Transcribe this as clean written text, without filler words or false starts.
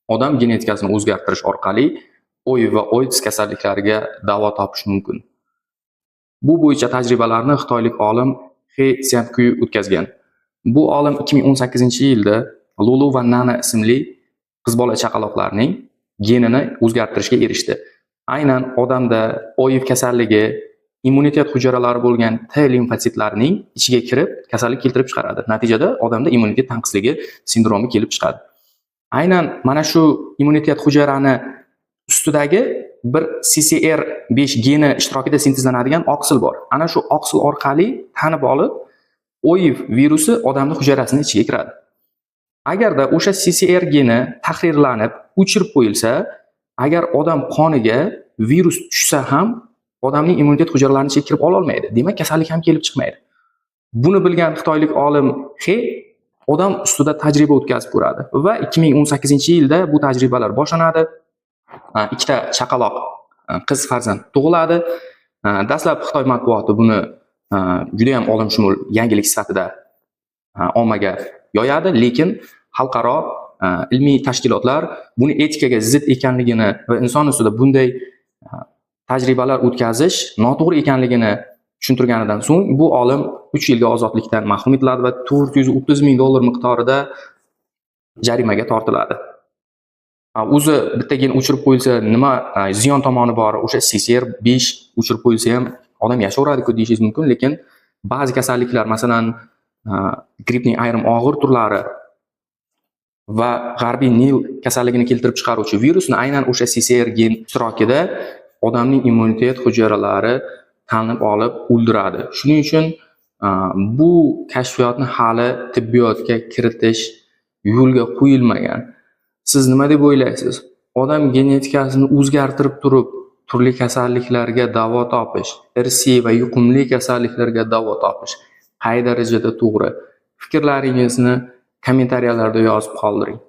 odam genetikasini o'zgartirish orqali OIV va AIDS kasalliklariga davo topish mumkin. Bu bo'yicha tajribalarni xitoylik olim He Xiangqi o'tkazgan. Bu olim 2018-yilda Lulu va Nana ismli qiz bola chaqaloqlarning genini o'zgartirishga erishdi. Aynan odamda OIV kasalligi immunitet hujayralari bo'lgan T limfositlarining ichiga kirib, kasallik keltirib chiqaradi. Natijada odamda immunitet tanqisligi sindromi kelib chiqadi. Aynan mana shu immunitet hujayrani ustidagi bir CCR5 geni ishtirokida sintezlanadigan oqsil bor. Ana shu oqsil orqali tanib olib, OIV virusi odamning hujayrasining ichiga kiradi. Agarda o'sha CCR geni tahrirlanib, o'chirib qo'yilsa, agar odam qoniga virus tushsa ham odamning immunitet hujayralarining ichiga kirib ola olmaydi. Demak, kasallik ham kelib chiqmaydi. Buni bilgan xitoylik olim He odam ustida tajriba o'tkazib ko'radi va 2018-yilda bu tajribalar boshlanadi. Ikkita chaqaloq qiz farzand tug'iladi. Dastlab Xitoy matbuoti buni juda ham olamshumul yangilik sifatida ommaga yoyadi, lekin xalqaro ilmiy tashkilotlar buni etikaga zid ekanligini va inson ustida bunday tajribalar o'tkazish noto'g'ri ekanligini tushuntirganidan so'ng bu olim 3 yilga ozodlikdan mahrum etiladi va $430 ming miqdorida jarimaga tortiladi. O'zi bittagina o'chirib qo'yilsa, nima ziyon tomoni bor? O'sha CCR5 o'chirib qo'yilsa ham odam yashaveradi-ku deyishingiz mumkin, lekin ba'zi kasalliklar, masalan, grippning ayrim og'ir turlari va g'arbiy Nil kasalligini keltirib chiqaruvchi virusni aynan o'sha CCR gen ishtirokida odamning immunitet hujayralari tanib olib o'ldiradi. Shuning uchun bu kashfiyotni hali tibbiyotga kiritish yo'lga qo'yilmagan. Siz nima deb o'ylaysiz? Odam genetikasini o'zgartirib turib, turli kasalliklarga davo topish, irsiy va yuqumli kasalliklarga davo topish qay darajada to'g'ri? Fikrlaringizni kommentariyalarda yozib qoldiring.